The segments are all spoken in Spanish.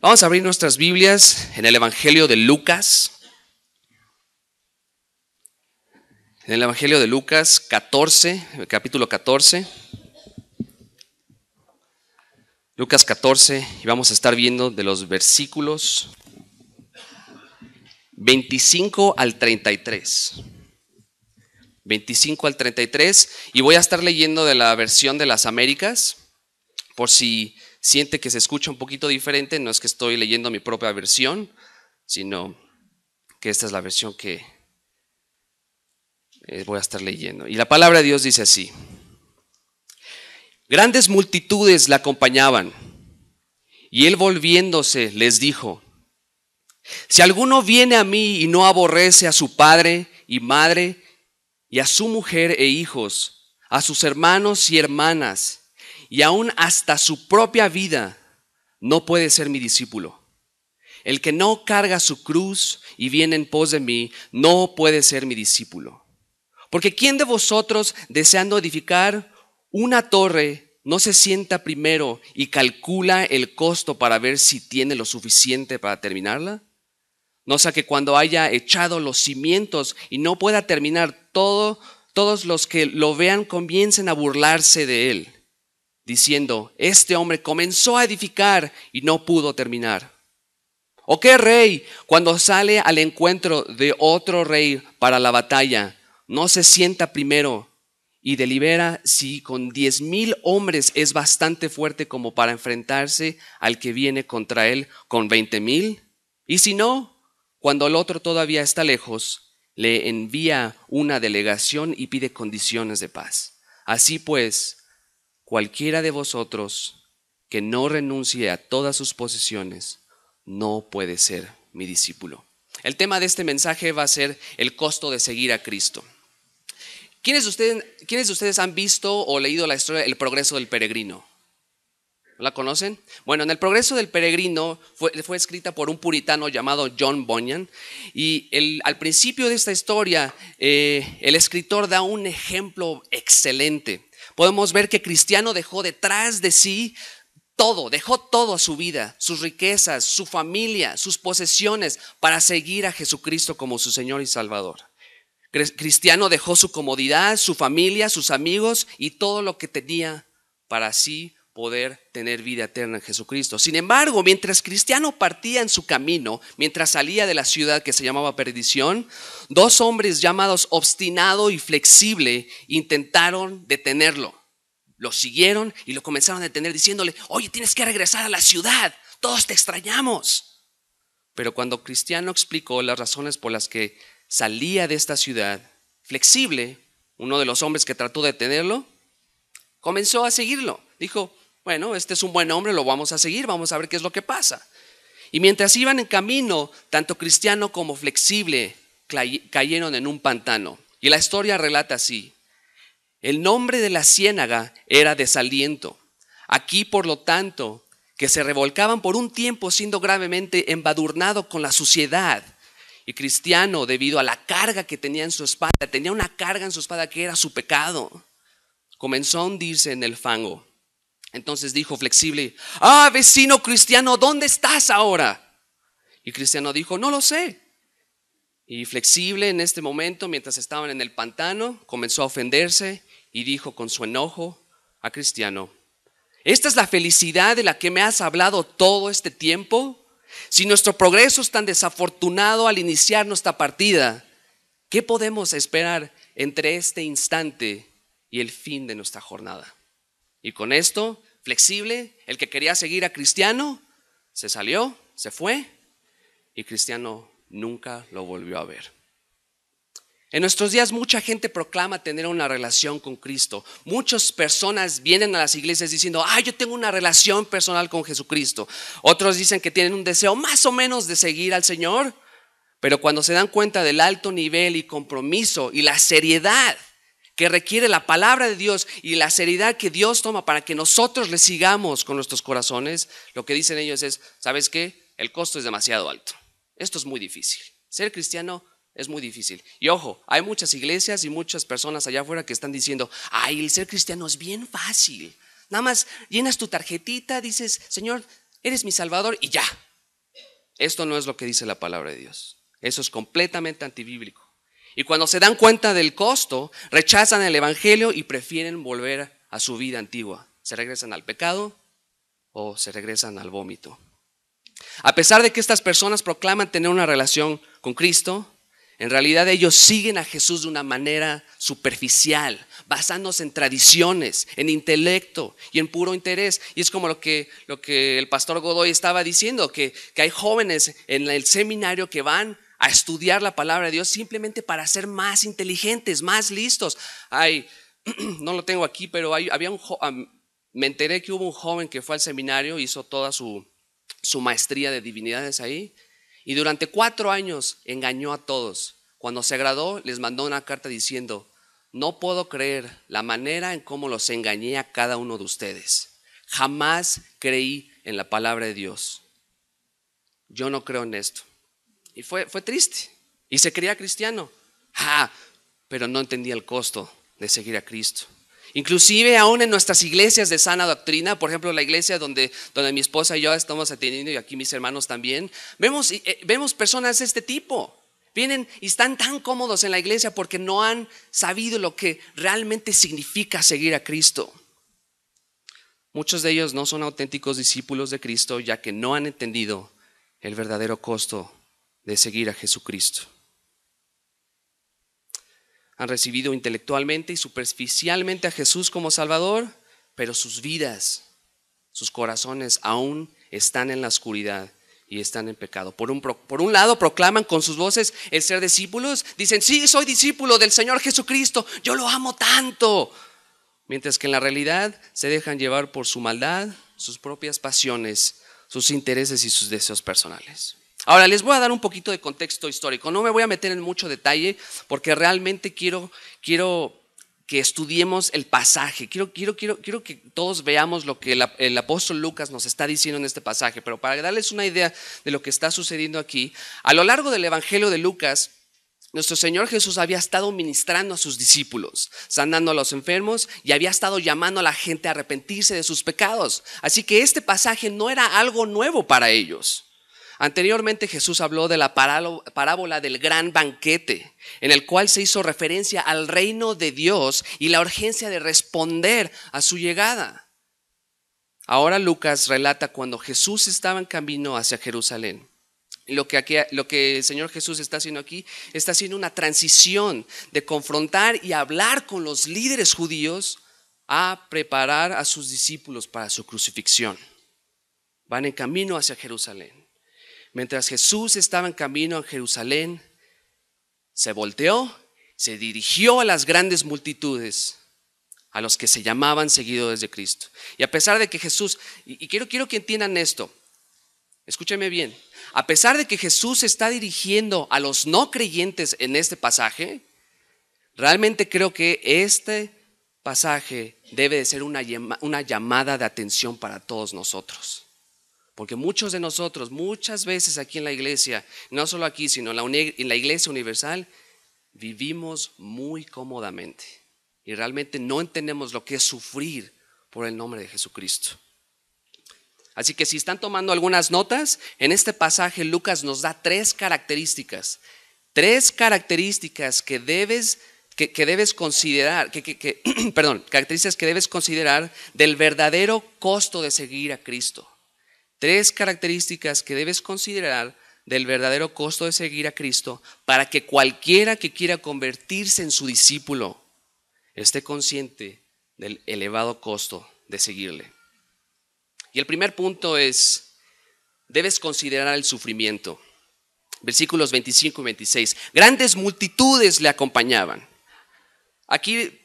Vamos a abrir nuestras Biblias en el Evangelio de Lucas. En el Evangelio de Lucas 14, capítulo 14. Lucas 14, y vamos a estar viendo de los versículos 25 al 33. 25 al 33, y voy a estar leyendo de la versión de las Américas, por si siente que se escucha un poquito diferente. No es que estoy leyendo mi propia versión, sino que esta es la versión que voy a estar leyendo. Y la palabra de Dios dice así: grandes multitudes la acompañaban, y él volviéndose les dijo: si alguno viene a mí y no aborrece a su padre y madre, y a su mujer e hijos, a sus hermanos y hermanas, y aún hasta su propia vida, no puede ser mi discípulo. El que no carga su cruz y viene en pos de mí, no puede ser mi discípulo. Porque ¿quién de vosotros, deseando edificar una torre, no se sienta primero y calcula el costo para ver si tiene lo suficiente para terminarla? No sea que cuando haya echado los cimientos y no pueda terminar, todos los que lo vean comiencen a burlarse de él, diciendo: este hombre comenzó a edificar y no pudo terminar. ¿O qué rey, cuando sale al encuentro de otro rey para la batalla, no se sienta primero y delibera si con 10,000 hombres es bastante fuerte como para enfrentarse al que viene contra él con 20,000? Y si no, cuando el otro todavía está lejos, le envía una delegación y pide condiciones de paz. Así pues, cualquiera de vosotros que no renuncie a todas sus posesiones no puede ser mi discípulo. El tema de este mensaje va a ser el costo de seguir a Cristo. ¿Quiénes de ustedes han visto o leído la historia El progreso del peregrino? ¿La conocen? Bueno, en El progreso del peregrino fue escrita por un puritano llamado John Bunyan, y al principio de esta historia el escritor da un ejemplo excelente. Podemos ver que Cristiano dejó detrás de sí todo, dejó todo su vida, sus riquezas, su familia, sus posesiones, para seguir a Jesucristo como su Señor y Salvador. Cristiano dejó su comodidad, su familia, sus amigos y todo lo que tenía para así poder tener vida eterna en Jesucristo. Sin embargo, mientras Cristiano partía en su camino, mientras salía de la ciudad que se llamaba Perdición, dos hombres llamados Obstinado y Flexible intentaron detenerlo. Lo siguieron y lo comenzaron a detener diciéndole: oye, tienes que regresar a la ciudad, todos te extrañamos. Pero cuando Cristiano explicó las razones por las que salía de esta ciudad, Flexible, uno de los hombres que trató de detenerlo, comenzó a seguirlo. Dijo: bueno, este es un buen hombre, lo vamos a seguir, vamos a ver qué es lo que pasa. Y mientras iban en camino, tanto Cristiano como Flexible cayeron en un pantano. Y la historia relata así: el nombre de la ciénaga era Desaliento. Aquí, por lo tanto, que se revolcaban por un tiempo siendo gravemente embadurnado con la suciedad. Y Cristiano, debido a la carga que tenía en su espalda, tenía una carga en su espalda que era su pecado, comenzó a hundirse en el fango. Entonces dijo Flexible: vecino Cristiano, ¿dónde estás ahora? Y Cristiano dijo: no lo sé. Y Flexible, en este momento, mientras estaban en el pantano, comenzó a ofenderse y dijo con su enojo a Cristiano: ¿esta es la felicidad de la que me has hablado todo este tiempo? Si nuestro progreso es tan desafortunado al iniciar nuestra partida, ¿qué podemos esperar entre este instante y el fin de nuestra jornada? Y con esto, Flexible, el que quería seguir a Cristiano, se salió, se fue, y Cristiano nunca lo volvió a ver. En nuestros días mucha gente proclama tener una relación con Cristo. Muchas personas vienen a las iglesias diciendo: yo tengo una relación personal con Jesucristo. Otros dicen que tienen un deseo más o menos de seguir al Señor, pero cuando se dan cuenta del alto nivel y compromiso y la seriedad que requiere la palabra de Dios y la seriedad que Dios toma para que nosotros le sigamos con nuestros corazones, lo que dicen ellos es: ¿sabes qué? El costo es demasiado alto. Esto es muy difícil. Ser cristiano es muy difícil. Y ojo, hay muchas iglesias y muchas personas allá afuera que están diciendo: el ser cristiano es bien fácil. Nada más llenas tu tarjetita, dices: Señor, eres mi Salvador, y ya, Esto no es lo que dice la palabra de Dios. Eso es completamente antibíblico. Y cuando se dan cuenta del costo, rechazan el evangelio y prefieren volver a su vida antigua. Se regresan al pecado o se regresan al vómito. A pesar de que estas personas proclaman tener una relación con Cristo, en realidad ellos siguen a Jesús de una manera superficial, basándose en tradiciones, en intelecto y en puro interés. Y es como lo que el pastor Godoy estaba diciendo, que hay jóvenes en el seminario que van a estudiar la palabra de Dios simplemente para ser más inteligentes, más listos. No lo tengo aquí, pero me enteré que hubo un joven que fue al seminario, hizo toda su maestría de divinidades ahí, y durante 4 años engañó a todos. Cuando se graduó, les mandó una carta diciendo: no puedo creer la manera en cómo los engañé a cada uno de ustedes. Jamás creí en la palabra de Dios. Yo no creo en esto. Y fue triste. Y se creía cristiano. Pero no entendía el costo de seguir a Cristo. Inclusive aún en nuestras iglesias de sana doctrina, por ejemplo la iglesia donde mi esposa y yo estamos atendiendo, y aquí mis hermanos también, vemos personas de este tipo. Vienen y están tan cómodos en la iglesia porque no han sabido lo que realmente significa seguir a Cristo. Muchos de ellos no son auténticos discípulos de Cristo, ya que no han entendido el verdadero costo de seguir a Jesucristo. Han recibido intelectualmente y superficialmente a Jesús como Salvador, pero sus vidas, sus corazones aún están en la oscuridad y están en pecado. Por un lado proclaman con sus voces el ser discípulos, dicen: sí, soy discípulo del Señor Jesucristo, yo lo amo tanto. Mientras que en la realidad se dejan llevar por su maldad, sus propias pasiones, sus intereses y sus deseos personales. Ahora les voy a dar un poquito de contexto histórico. No me voy a meter en mucho detalle porque realmente quiero que estudiemos el pasaje. Quiero que todos veamos lo que el apóstol Lucas nos está diciendo en este pasaje. Pero para darles una idea de lo que está sucediendo aquí, a lo largo del evangelio de Lucas, nuestro Señor Jesús había estado ministrando a sus discípulos, sanando a los enfermos, y había estado llamando a la gente a arrepentirse de sus pecados. Así que este pasaje no era algo nuevo para ellos. Anteriormente Jesús habló de la parábola del gran banquete, en el cual se hizo referencia al reino de Dios y la urgencia de responder a su llegada. Ahora Lucas relata cuando Jesús estaba en camino hacia Jerusalén. Lo que el Señor Jesús está haciendo aquí, está haciendo una transición de confrontar y hablar con los líderes judíos a preparar a sus discípulos para su crucifixión. Van en camino hacia Jerusalén. Mientras Jesús estaba en camino a Jerusalén, se volteó, se dirigió a las grandes multitudes, a los que se llamaban seguidores de Cristo. Y a pesar de que Jesús, y quiero que entiendan esto, escúcheme bien, a pesar de que Jesús se está dirigiendo a los no creyentes en este pasaje, realmente creo que este pasaje debe de ser una llamada de atención para todos nosotros. Porque muchos de nosotros, muchas veces aquí en la iglesia, no solo aquí, sino en la iglesia universal, vivimos muy cómodamente y realmente no entendemos lo que es sufrir por el nombre de Jesucristo. Así que si están tomando algunas notas, en este pasaje Lucas nos da 3 características. 3 características que debes considerar, características que debes considerar del verdadero costo de seguir a Cristo. 3 características que debes considerar del verdadero costo de seguir a Cristo para que cualquiera que quiera convertirse en su discípulo esté consciente del elevado costo de seguirle. Y el primer punto es: debes considerar el sufrimiento. Versículos 25 y 26. Grandes multitudes le acompañaban. Aquí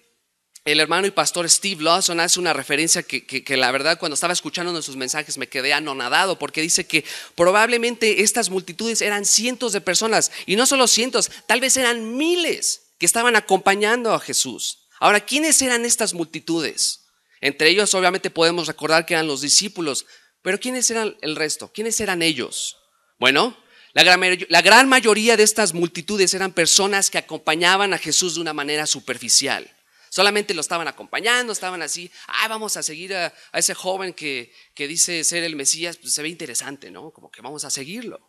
el hermano y pastor Steve Lawson hace una referencia que la verdad, cuando estaba escuchando uno de sus mensajes me quedé anonadado, porque dice que probablemente estas multitudes eran cientos de personas, y no solo cientos, tal vez eran miles que estaban acompañando a Jesús. Ahora, ¿quiénes eran estas multitudes? Entre ellos obviamente podemos recordar que eran los discípulos, pero ¿quiénes eran el resto? ¿Quiénes eran ellos? Bueno, la gran mayoría de estas multitudes eran personas que acompañaban a Jesús de una manera superficial. Solamente lo estaban acompañando, estaban así: vamos a seguir a ese joven que dice ser el Mesías, pues se ve interesante, ¿no? Como que vamos a seguirlo.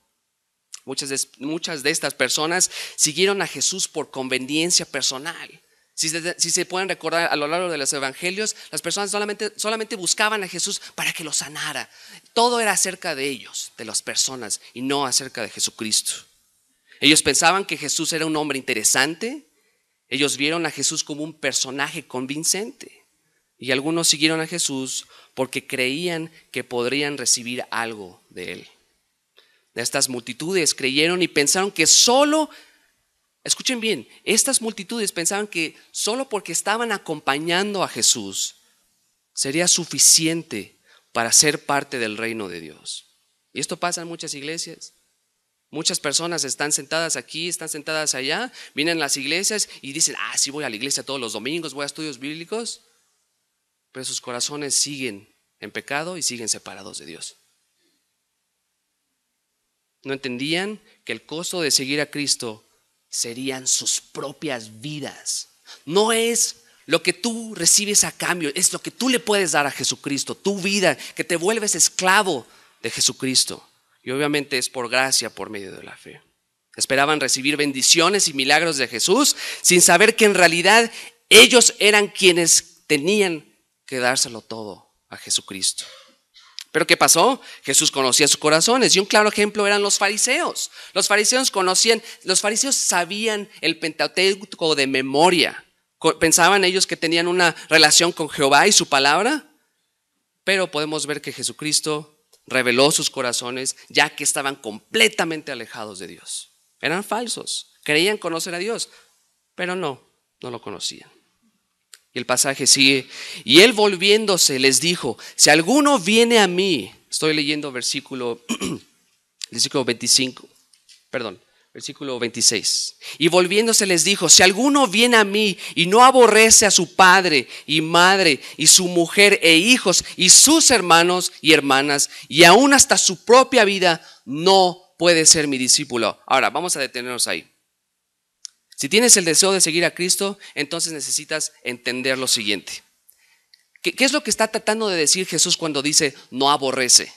Muchas de estas personas siguieron a Jesús por conveniencia personal. Si se pueden recordar a lo largo de los evangelios, las personas solamente buscaban a Jesús para que los sanara. Todo era acerca de ellos, de las personas, y no acerca de Jesucristo. Ellos pensaban que Jesús era un hombre interesante. Ellos vieron a Jesús como un personaje convincente. Y algunos siguieron a Jesús porque creían que podrían recibir algo de él. Estas multitudes creyeron y pensaron que escuchen bien, estas multitudes pensaban que solo porque estaban acompañando a Jesús sería suficiente para ser parte del reino de Dios. Y esto pasa en muchas iglesias. Muchas personas están sentadas aquí, están sentadas allá, vienen a las iglesias y dicen, sí voy a la iglesia todos los domingos, voy a estudios bíblicos, pero sus corazones siguen en pecado y siguen separados de Dios. No entendían que el costo de seguir a Cristo serían sus propias vidas. No es lo que tú recibes a cambio, es lo que tú le puedes dar a Jesucristo, tu vida, que te vuelves esclavo de Jesucristo. Y obviamente es por gracia, por medio de la fe. Esperaban recibir bendiciones y milagros de Jesús sin saber que en realidad ellos eran quienes tenían que dárselo todo a Jesucristo. ¿Pero qué pasó? Jesús conocía sus corazones y un claro ejemplo eran los fariseos. Los fariseos sabían el Pentateuco de memoria. Pensaban ellos que tenían una relación con Jehová y su palabra, pero podemos ver que Jesucristo reveló sus corazones ya que estaban completamente alejados de Dios. Eran falsos, creían conocer a Dios, pero no lo conocían. Y el pasaje sigue, y él volviéndose les dijo, si alguno viene a mí, estoy leyendo versículo 26. Y volviéndose les dijo, si alguno viene a mí y no aborrece a su padre y madre y su mujer e hijos y sus hermanos y hermanas y aún hasta su propia vida, no puede ser mi discípulo. Ahora, vamos a detenernos ahí. Si tienes el deseo de seguir a Cristo, entonces necesitas entender lo siguiente. ¿Qué es lo que está tratando de decir Jesús cuando dice no aborrece?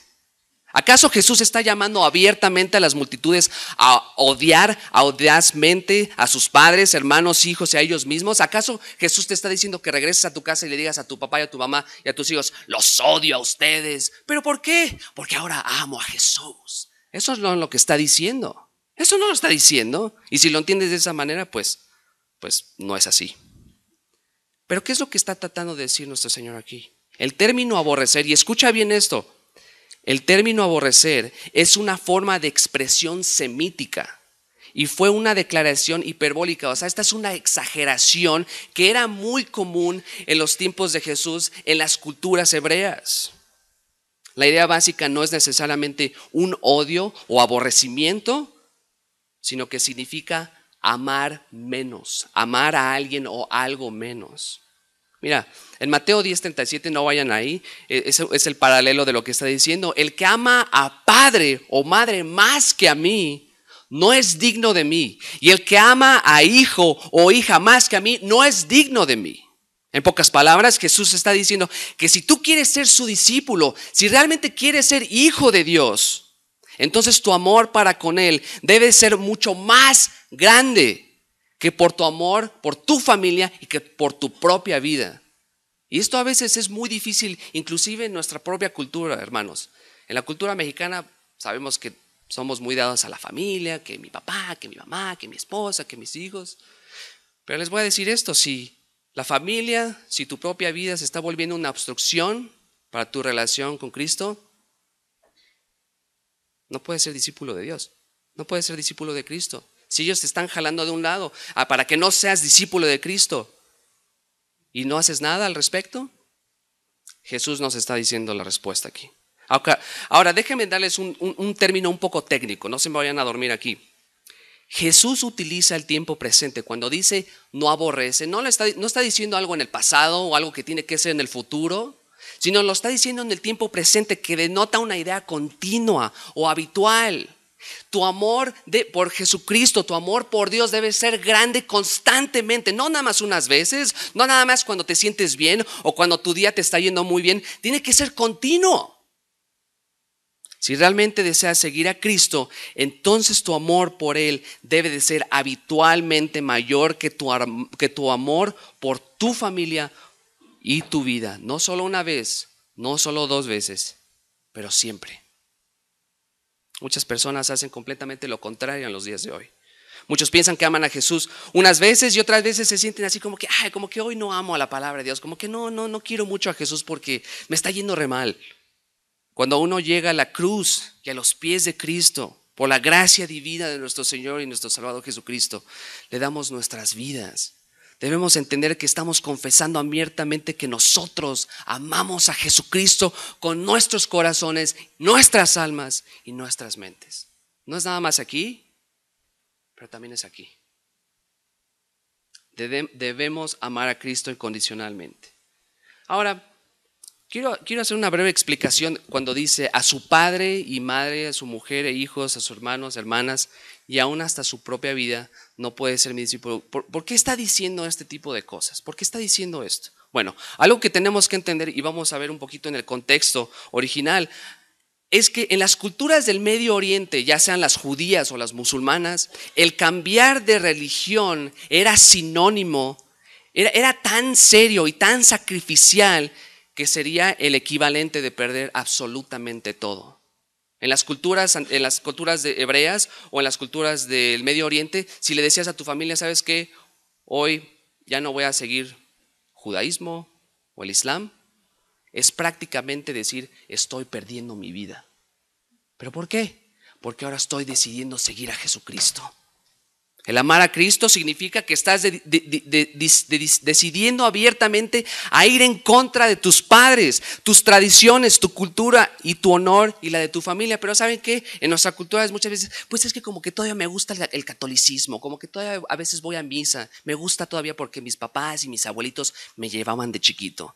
¿Acaso Jesús está llamando abiertamente a las multitudes a odiar audazmente a sus padres, hermanos, hijos y a ellos mismos? ¿Acaso Jesús te está diciendo que regreses a tu casa y le digas a tu papá y a tu mamá y a tus hijos, los odio a ustedes? ¿Pero por qué? Porque ahora amo a Jesús. Eso es lo que está diciendo. Eso no lo está diciendo. Y si lo entiendes de esa manera, pues no es así. Pero ¿qué es lo que está tratando de decir nuestro Señor aquí? El término aborrecer, y escucha bien esto, el término aborrecer es una forma de expresión semítica y fue una declaración hiperbólica. O sea, esta es una exageración que era muy común en los tiempos de Jesús en las culturas hebreas. La idea básica no es necesariamente un odio o aborrecimiento, sino que significa amar menos, amar a alguien o algo menos. Mira, en Mateo 10:37, no vayan ahí, es el paralelo de lo que está diciendo. El que ama a padre o madre más que a mí, no es digno de mí. Y el que ama a hijo o hija más que a mí, no es digno de mí. En pocas palabras, Jesús está diciendo que si tú quieres ser su discípulo, si realmente quieres ser hijo de Dios, entonces tu amor para con Él debe ser mucho más grande que por tu amor, por tu familia y que por tu propia vida. Y esto a veces es muy difícil, inclusive en nuestra propia cultura, hermanos. En la cultura mexicana sabemos que somos muy dados a la familia, que mi papá, que mi mamá, que mi esposa, que mis hijos. Pero les voy a decir esto, si la familia, si tu propia vida se está volviendo una obstrucción para tu relación con Cristo, no puedes ser discípulo de Dios, no puedes ser discípulo de Cristo. Si ellos te están jalando de un lado para que no seas discípulo de Cristo y no haces nada al respecto, Jesús nos está diciendo la respuesta aquí. Ahora déjenme darles un término un poco técnico, no se me vayan a dormir aquí. Jesús utiliza el tiempo presente cuando dice no aborrece, no está diciendo algo en el pasado o algo que tiene que ser en el futuro, sino lo está diciendo en el tiempo presente, que denota una idea continua o habitual. Tu amor por Jesucristo, tu amor por Dios debe ser grande constantemente, no nada más unas veces, no nada más cuando te sientes bien o cuando tu día te está yendo muy bien, tiene que ser continuo. Si realmente deseas seguir a Cristo, entonces tu amor por Él debe de ser habitualmente mayor que tu amor por tu familia y tu vida. No solo una vez, no solo 2 veces, pero siempre. Muchas personas hacen completamente lo contrario en los días de hoy. Muchos piensan que aman a Jesús unas veces y otras veces se sienten así como que, ay, como que hoy no amo a la palabra de Dios, como que no quiero mucho a Jesús porque me está yendo re mal. Cuando uno llega a la cruz y a los pies de Cristo, por la gracia divina de nuestro Señor y nuestro Salvador Jesucristo, le damos nuestras vidas. Debemos entender que estamos confesando abiertamente que nosotros amamos a Jesucristo con nuestros corazones, nuestras almas y nuestras mentes. No es nada más aquí, pero también es aquí. Debemos amar a Cristo incondicionalmente. Ahora, quiero hacer una breve explicación cuando dice a su padre y madre, a su mujer e hijos, a sus hermanos, hermanas y aún hasta su propia vida no puede ser mi discípulo. ¿Por qué está diciendo este tipo de cosas? ¿Por qué está diciendo esto? Bueno, algo que tenemos que entender y vamos a ver un poquito en el contexto original es que en las culturas del Medio Oriente, ya sean las judías o las musulmanas, el cambiar de religión era sinónimo, era tan serio y tan sacrificial que sería el equivalente de perder absolutamente todo. En las culturas hebreas o en las culturas del Medio Oriente, si le decías a tu familia, ¿sabes qué? Hoy ya no voy a seguir judaísmo o el islam, es prácticamente decir, estoy perdiendo mi vida. ¿Pero por qué? Porque ahora estoy decidiendo seguir a Jesucristo. El amar a Cristo significa que estás decidiendo abiertamente a ir en contra de tus padres, tus tradiciones, tu cultura y tu honor y la de tu familia. Pero ¿saben qué? En nuestra cultura es muchas veces, pues es que como que todavía me gusta el catolicismo, como que todavía a veces voy a misa, me gusta todavía porque mis papás y mis abuelitos me llevaban de chiquito.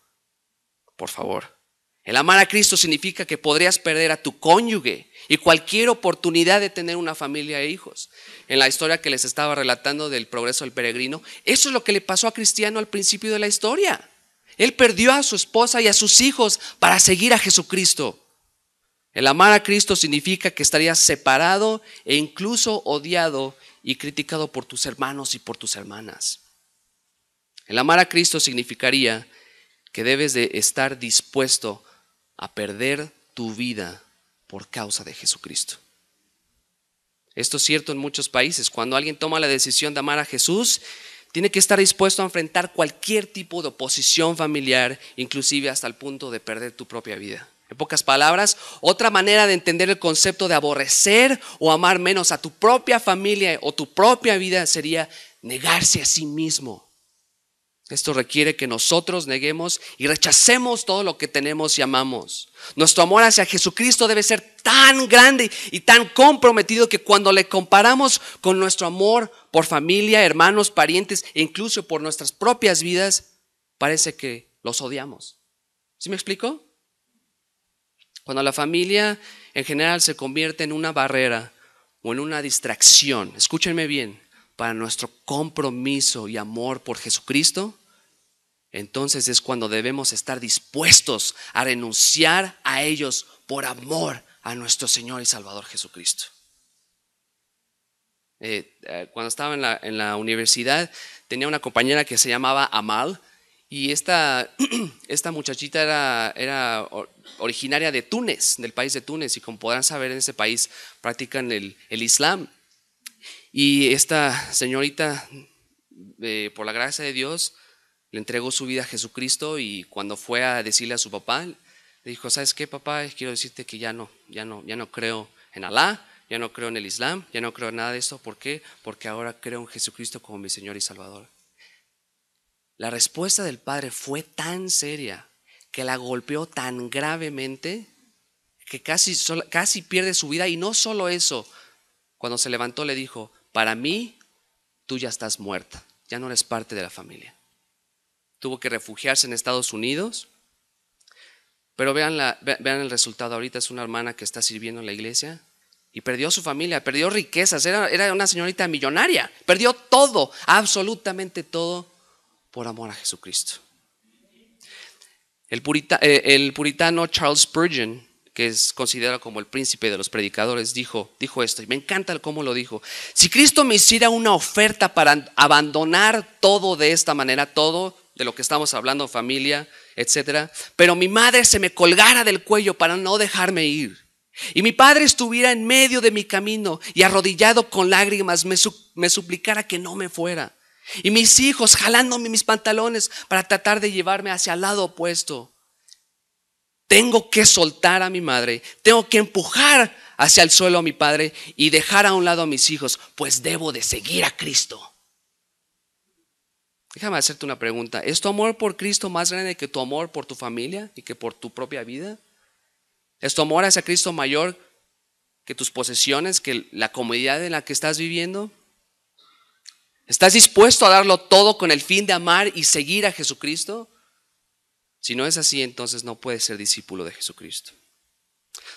Por favor. El amar a Cristo significa que podrías perder a tu cónyuge y cualquier oportunidad de tener una familia e hijos. En la historia que les estaba relatando del progreso del peregrino, eso es lo que le pasó a Cristiano al principio de la historia. Él perdió a su esposa y a sus hijos para seguir a Jesucristo. El amar a Cristo significa que estarías separado e incluso odiado y criticado por tus hermanos y por tus hermanas. El amar a Cristo significaría que debes de estar dispuesto a perder tu vida por causa de Jesucristo. Esto es cierto en muchos países. Cuando alguien toma la decisión de amar a Jesús, tiene que estar dispuesto a enfrentar cualquier tipo de oposición familiar, inclusive hasta el punto de perder tu propia vida. En pocas palabras, otra manera de entender el concepto de aborrecer o amar menos a tu propia familia o tu propia vida sería negarse a sí mismo. Esto requiere que nosotros neguemos y rechacemos todo lo que tenemos y amamos. Nuestro amor hacia Jesucristo debe ser tan grande y tan comprometido que cuando le comparamos con nuestro amor por familia, hermanos, parientes e incluso por nuestras propias vidas, parece que los odiamos. ¿Sí me explico? Cuando la familia en general se convierte en una barrera o en una distracción, escúchenme bien, para nuestro compromiso y amor por Jesucristo, entonces es cuando debemos estar dispuestos a renunciar a ellos por amor a nuestro Señor y Salvador Jesucristo. Cuando estaba en la universidad tenía una compañera que se llamaba Amal y esta muchachita era originaria de Túnez, del país de Túnez, y como podrán saber en ese país practican el Islam. Y esta señorita, por la gracia de Dios, le entregó su vida a Jesucristo y cuando fue a decirle a su papá, le dijo, ¿sabes qué, papá? Quiero decirte que ya no creo en Alá, ya no creo en el Islam, ya no creo en nada de esto. ¿Por qué? Porque ahora creo en Jesucristo como mi Señor y Salvador. La respuesta del padre fue tan seria que la golpeó tan gravemente que casi pierde su vida. Y no solo eso, cuando se levantó le dijo, para mí tú ya estás muerta, ya no eres parte de la familia. Tuvo que refugiarse en Estados Unidos, pero vean el resultado. Ahorita es una hermana que está sirviendo en la iglesia y perdió su familia, perdió riquezas, era una señorita millonaria, perdió todo, absolutamente todo por amor a Jesucristo. El puritano Charles Spurgeon, que es considerado como el príncipe de los predicadores, dijo esto, y me encanta cómo lo dijo. Si Cristo me hiciera una oferta para abandonar todo de esta manera, todo de lo que estamos hablando, familia, etcétera, pero mi madre se me colgara del cuello para no dejarme ir, y mi padre estuviera en medio de mi camino y arrodillado con lágrimas me suplicara que no me fuera, y mis hijos jalándome mis pantalones para tratar de llevarme hacia el lado opuesto, tengo que soltar a mi madre, tengo que empujar hacia el suelo a mi padre y dejar a un lado a mis hijos, pues debo de seguir a Cristo. Déjame hacerte una pregunta. ¿Es tu amor por Cristo más grande que tu amor por tu familia y que por tu propia vida? ¿Es tu amor hacia Cristo mayor que tus posesiones, que la comodidad en la que estás viviendo? ¿Estás dispuesto a darlo todo con el fin de amar y seguir a Jesucristo? Si no es así, entonces no puedes ser discípulo de Jesucristo.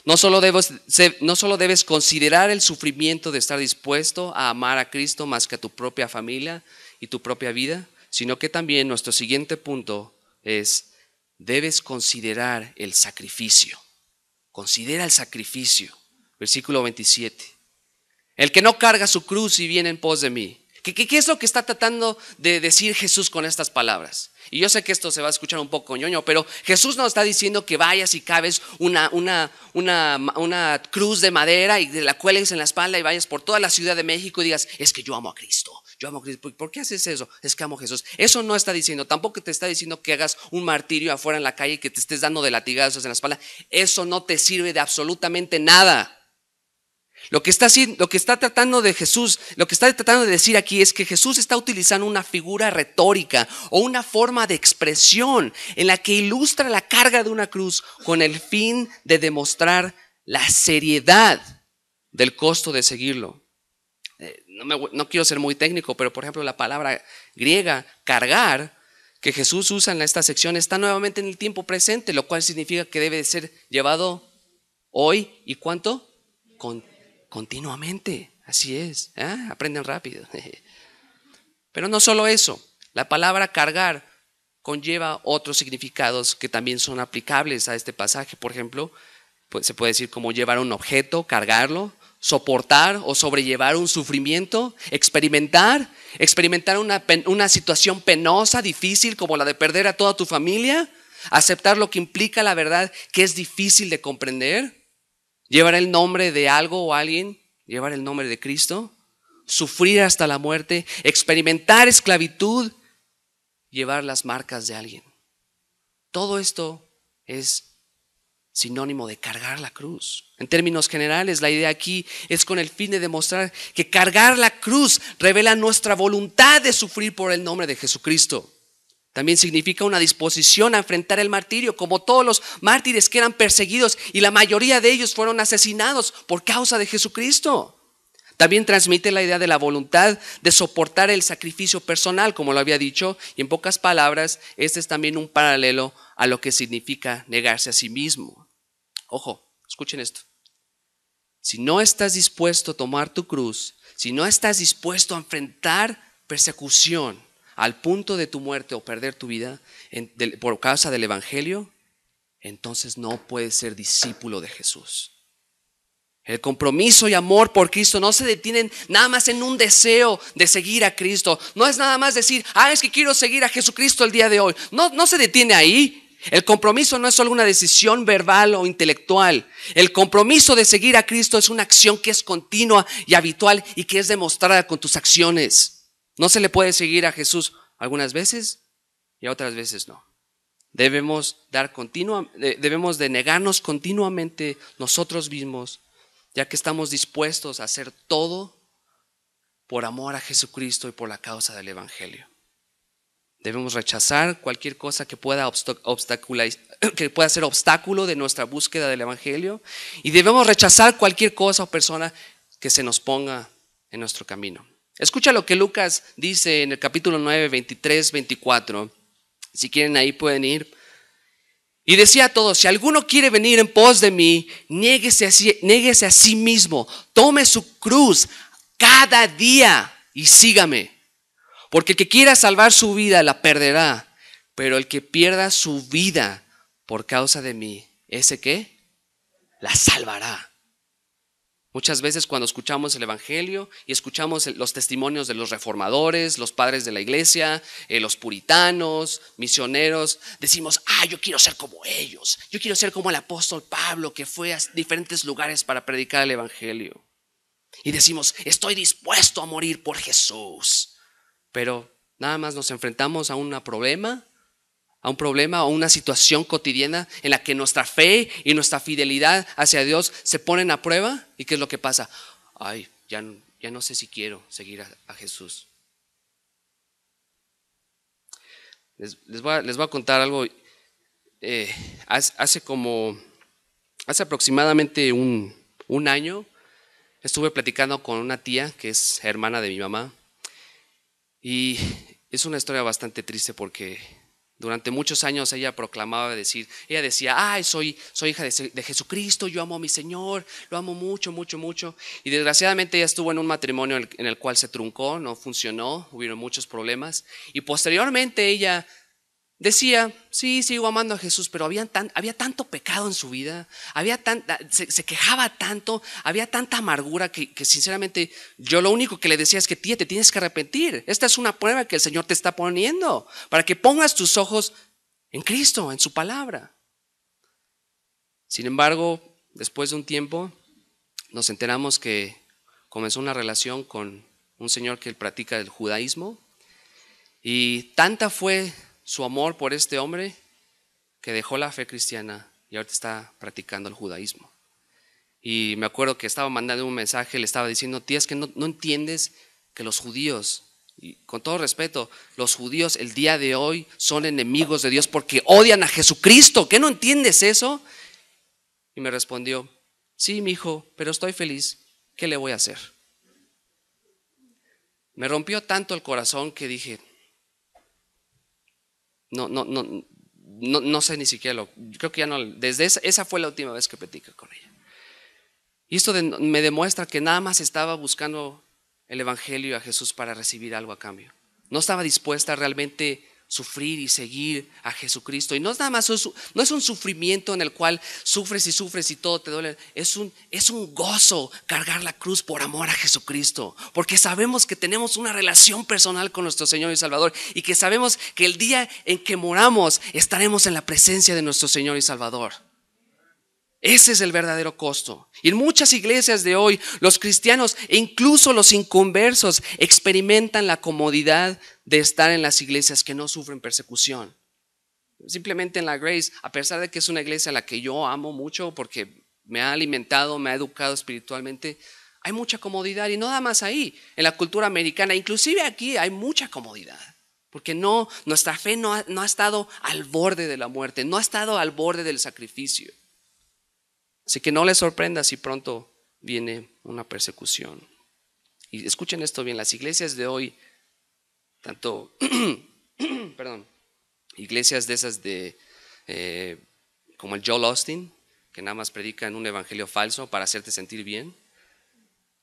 No solo debes considerar el sufrimiento de estar dispuesto a amar a Cristo más que a tu propia familia y tu propia vida, sino que también nuestro siguiente punto es, debes considerar el sacrificio. Considera el sacrificio. Versículo 27. El que no carga su cruz y viene en pos de mí. ¿Qué es lo que está tratando de decir Jesús con estas palabras? Y yo sé que esto se va a escuchar un poco ñoño, pero Jesús nos está diciendo que vayas y cabes una cruz de madera y la cuelgues en la espalda y vayas por toda la Ciudad de México y digas, es que yo amo a Cristo. Yo amo a Cristo. ¿Por qué haces eso? Es que amo a Jesús. Eso no está diciendo. Tampoco te está diciendo que hagas un martirio afuera en la calle y que te estés dando de latigazos en la espalda. Eso no te sirve de absolutamente nada. Lo que está tratando de Jesús, lo que está tratando de decir aquí es que Jesús está utilizando una figura retórica o una forma de expresión en la que ilustra la carga de una cruz con el fin de demostrar la seriedad del costo de seguirlo. No quiero ser muy técnico, pero por ejemplo la palabra griega cargar que Jesús usa en esta sección está nuevamente en el tiempo presente, lo cual significa que debe de ser llevado hoy y ¿cuánto? Continuamente, así es, aprenden rápido. Pero no solo eso, la palabra cargar conlleva otros significados que también son aplicables a este pasaje. Por ejemplo, pues se puede decir como llevar un objeto, cargarlo, soportar o sobrellevar un sufrimiento, experimentar una situación penosa, difícil como la de perder a toda tu familia, aceptar lo que implica la verdad que es difícil de comprender. Llevar el nombre de algo o alguien, llevar el nombre de Cristo, sufrir hasta la muerte, experimentar esclavitud, llevar las marcas de alguien. Todo esto es sinónimo de cargar la cruz. En términos generales, la idea aquí es con el fin de demostrar que cargar la cruz revela nuestra voluntad de sufrir por el nombre de Jesucristo. También significa una disposición a enfrentar el martirio, como todos los mártires que eran perseguidos y la mayoría de ellos fueron asesinados por causa de Jesucristo. También transmite la idea de la voluntad de soportar el sacrificio personal, como lo había dicho, y en pocas palabras, este es también un paralelo a lo que significa negarse a sí mismo. Ojo, escuchen esto. Si no estás dispuesto a tomar tu cruz, si no estás dispuesto a enfrentar persecución, al punto de tu muerte o perder tu vida por causa del evangelio, entonces no puedes ser discípulo de Jesús. El compromiso y amor por Cristo no se detienen nada más en un deseo de seguir a Cristo. No es nada más decir, es que quiero seguir a Jesucristo el día de hoy. No se detiene ahí. El compromiso no es solo una decisión verbal o intelectual. El compromiso de seguir a Cristo es una acción que es continua y habitual y que es demostrada con tus acciones. No se le puede seguir a Jesús algunas veces y otras veces no. Debemos de negarnos continuamente nosotros mismos, ya que estamos dispuestos a hacer todo por amor a Jesucristo y por la causa del evangelio. Debemos rechazar cualquier cosa que pueda ser obstáculo de nuestra búsqueda del evangelio, y debemos rechazar cualquier cosa o persona que se nos ponga en nuestro camino. Escucha lo que Lucas dice en el capítulo 9, 23, 24. Si quieren ahí pueden ir. Y decía a todos, si alguno quiere venir en pos de mí, niéguese a sí mismo, tome su cruz cada día y sígame. Porque el que quiera salvar su vida la perderá, pero el que pierda su vida por causa de mí, ¿ese qué? la salvará. Muchas veces cuando escuchamos el evangelio y escuchamos los testimonios de los reformadores, los padres de la iglesia, los puritanos, misioneros, decimos, yo quiero ser como ellos. Yo quiero ser como el apóstol Pablo, que fue a diferentes lugares para predicar el evangelio. Y decimos, estoy dispuesto a morir por Jesús. Pero nada más nos enfrentamos a un problema o una situación cotidiana en la que nuestra fe y nuestra fidelidad hacia Dios se ponen a prueba. ¿Y qué es lo que pasa? Ya no sé si quiero seguir a Jesús. Les voy a contar algo. Hace aproximadamente un año estuve platicando con una tía que es hermana de mi mamá. Y es una historia bastante triste porque durante muchos años ella decía, soy hija de Jesucristo, yo amo a mi Señor, lo amo mucho, mucho, mucho. Y desgraciadamente ella estuvo en un matrimonio en el cual se truncó, no funcionó, hubieron muchos problemas. Y posteriormente ella decía, sí, sigo amando a Jesús, pero había tanto pecado en su vida, se quejaba tanto, había tanta amargura que sinceramente yo lo único que le decía es que tía, te tienes que arrepentir. Esta es una prueba que el Señor te está poniendo para que pongas tus ojos en Cristo, en su palabra. Sin embargo, después de un tiempo nos enteramos que comenzó una relación con un señor que practica el judaísmo y tanta fue su amor por este hombre que dejó la fe cristiana y ahorita está practicando el judaísmo. Y me acuerdo que estaba mandando un mensaje, le estaba diciendo, tía, es que no entiendes que los judíos, y con todo respeto, los judíos el día de hoy son enemigos de Dios porque odian a Jesucristo. ¿Qué no entiendes eso? Y me respondió, sí, mi hijo, pero estoy feliz. ¿Qué le voy a hacer? Me rompió tanto el corazón que dije, no sé ni siquiera creo que ya no, desde esa fue la última vez que platiqué con ella. Y esto me demuestra que nada más estaba buscando el evangelio a Jesús para recibir algo a cambio. No estaba dispuesta a realmente sufrir y seguir a Jesucristo. Y no es nada más, no es un sufrimiento en el cual sufres y todo te duele. Es un gozo cargar la cruz por amor a Jesucristo. Porque sabemos que tenemos una relación personal con nuestro Señor y Salvador. Y que sabemos que el día en que moramos estaremos en la presencia de nuestro Señor y Salvador. Ese es el verdadero costo. Y en muchas iglesias de hoy, los cristianos e incluso los inconversos experimentan la comodidad de estar en las iglesias que no sufren persecución. Simplemente en la Grace, a pesar de que es una iglesia a la que yo amo mucho porque me ha alimentado, me ha educado espiritualmente, hay mucha comodidad. Y no nada más ahí, en la cultura americana, inclusive aquí hay mucha comodidad. Porque nuestra fe no ha estado al borde de la muerte, no ha estado al borde del sacrificio. Así que no les sorprenda si pronto viene una persecución. Y escuchen esto bien, las iglesias de hoy, tanto, iglesias de esas como el Joel Osteen, que nada más predican un evangelio falso para hacerte sentir bien.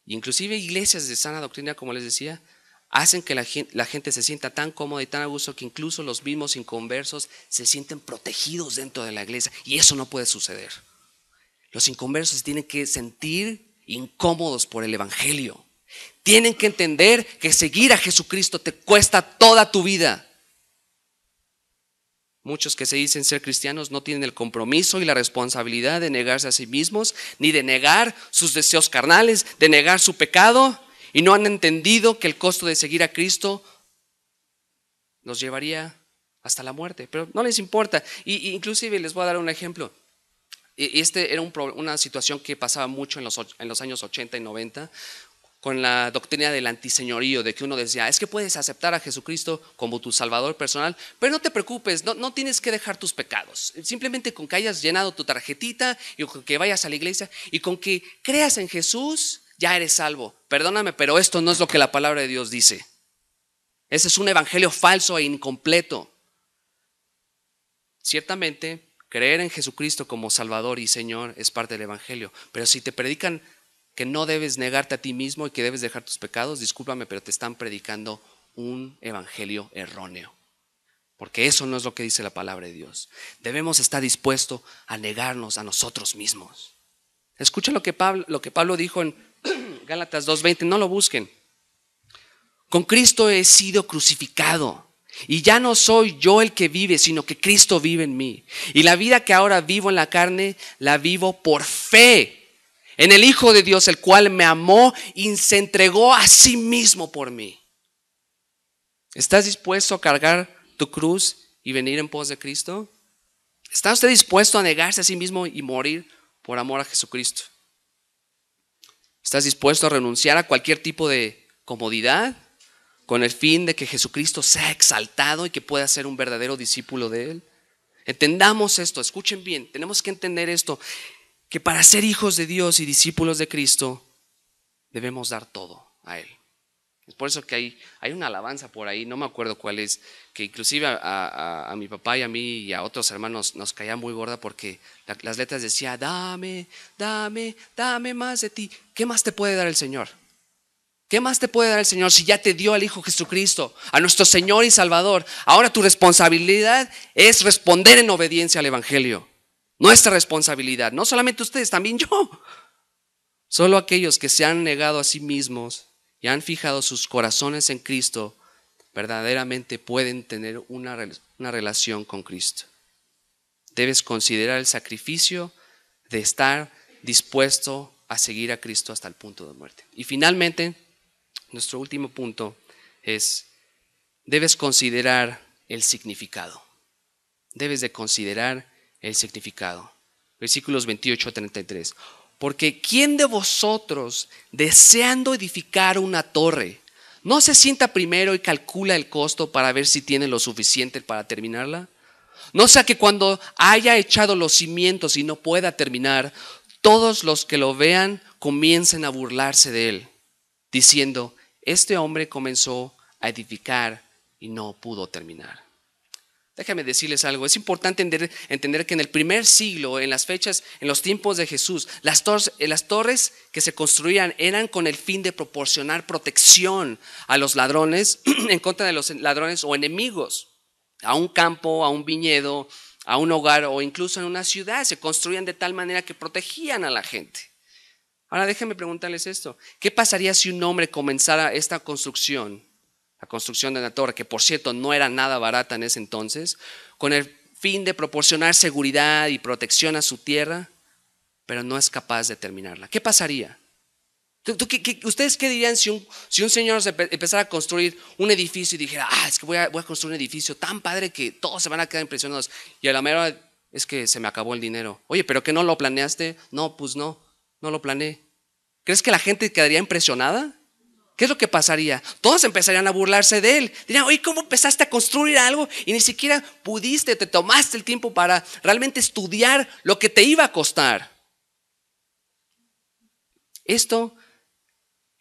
Inclusive iglesias de sana doctrina, como les decía, hacen que la gente se sienta tan cómoda y tan a gusto que incluso los mismos inconversos se sienten protegidos dentro de la iglesia. Y eso no puede suceder. Los inconversos se tienen que sentir incómodos por el evangelio. Tienen que entender que seguir a Jesucristo te cuesta toda tu vida. Muchos que se dicen ser cristianos no tienen el compromiso y la responsabilidad de negarse a sí mismos, ni de negar sus deseos carnales, de negar su pecado, y no han entendido que el costo de seguir a Cristo los llevaría hasta la muerte. Pero no les importa. Y inclusive les voy a dar un ejemplo. Era una situación que pasaba mucho en los años 80 y 90 con la doctrina del antiseñorío, de que uno decía, es que puedes aceptar a Jesucristo como tu salvador personal, pero no te preocupes, no tienes que dejar tus pecados. Simplemente con que hayas llenado tu tarjetita y con que vayas a la iglesia y con que creas en Jesús, ya eres salvo. Perdóname, pero esto no es lo que la palabra de Dios dice. Ese es un evangelio falso e incompleto. Ciertamente, creer en Jesucristo como Salvador y Señor es parte del evangelio, pero si te predican que no debes negarte a ti mismo y que debes dejar tus pecados, discúlpame, pero te están predicando un evangelio erróneo. Porque eso no es lo que dice la palabra de Dios. Debemos estar dispuestos a negarnos a nosotros mismos. Escucha lo que Pablo dijo en Gálatas 2:20, no lo busquen. Con Cristo he sido crucificado y ya no soy yo el que vive, sino que Cristo vive en mí. Y la vida que ahora vivo en la carne, la vivo por fe en el Hijo de Dios, el cual me amó y se entregó a sí mismo por mí. ¿Estás dispuesto a cargar tu cruz y venir en pos de Cristo? ¿Está usted dispuesto a negarse a sí mismo y morir por amor a Jesucristo? ¿Estás dispuesto a renunciar a cualquier tipo de comodidad con el fin de que Jesucristo sea exaltado y que pueda ser un verdadero discípulo de Él? Entendamos esto, escuchen bien, tenemos que entender esto, que para ser hijos de Dios y discípulos de Cristo debemos dar todo a Él. Es por eso que hay una alabanza por ahí, no me acuerdo cuál es, que inclusive a mi papá y a mí y a otros hermanos nos caía muy gorda porque las letras decían, dame más de ti. ¿Qué más te puede dar el Señor? ¿Qué más te puede dar el Señor si ya te dio al Hijo Jesucristo, a nuestro Señor y Salvador? Ahora tu responsabilidad es responder en obediencia al Evangelio. Nuestra responsabilidad, no solamente ustedes, también yo. Solo aquellos que se han negado a sí mismos y han fijado sus corazones en Cristo, verdaderamente pueden tener una relación con Cristo. Debes considerar el sacrificio de estar dispuesto a seguir a Cristo hasta el punto de muerte. Y finalmente, nuestro último punto es, debes considerar el significado. Debes de considerar el significado. Versículos 28 a 33. Porque ¿quién de vosotros, deseando edificar una torre, no se sienta primero y calcula el costo para ver si tiene lo suficiente para terminarla? No sea que cuando haya echado los cimientos y no pueda terminar, todos los que lo vean comiencen a burlarse de él, diciendo, este hombre comenzó a edificar y no pudo terminar. Déjame decirles algo, es importante entender que en el primer siglo, en las fechas, en los tiempos de Jesús, las torres que se construían eran con el fin de proporcionar protección a los ladrones, en contra de los ladrones o enemigos, a un campo, a un viñedo, a un hogar o incluso en una ciudad. Se construían de tal manera que protegían a la gente. Ahora déjenme preguntarles esto, ¿qué pasaría si un hombre comenzara esta construcción? La construcción de una torre, que por cierto no era nada barata en ese entonces, con el fin de proporcionar seguridad y protección a su tierra, pero no es capaz de terminarla. ¿Qué pasaría? ¿Ustedes qué dirían si un señor empezara a construir un edificio y dijera, es que voy a construir un edificio tan padre que todos se van a quedar impresionados, y a la mera es que se me acabó el dinero? Oye, ¿pero qué no lo planeaste? No, pues no lo planeé. ¿Crees que la gente quedaría impresionada? ¿Qué es lo que pasaría? Todos empezarían a burlarse de él. Dirían, oye, ¿cómo empezaste a construir algo y ni siquiera te tomaste el tiempo para realmente estudiar lo que te iba a costar? Esto,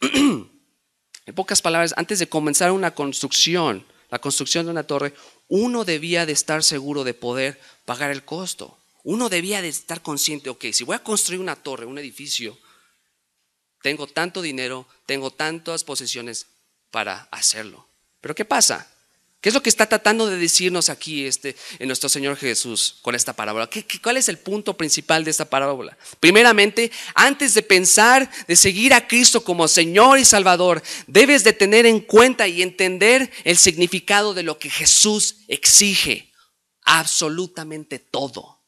en pocas palabras, antes de comenzar una construcción, la construcción de una torre, uno debía de estar seguro de poder pagar el costo. Uno debía de estar consciente, ok, si voy a construir una torre, un edificio, tengo tanto dinero, tengo tantas posesiones para hacerlo. Pero ¿qué pasa? ¿Qué es lo que está tratando de decirnos aquí en nuestro Señor Jesús con esta parábola? ¿Cuál es el punto principal de esta parábola? Primeramente, antes de pensar de seguir a Cristo como Señor y Salvador, debes de tener en cuenta y entender el significado de lo que Jesús exige. Absolutamente todo.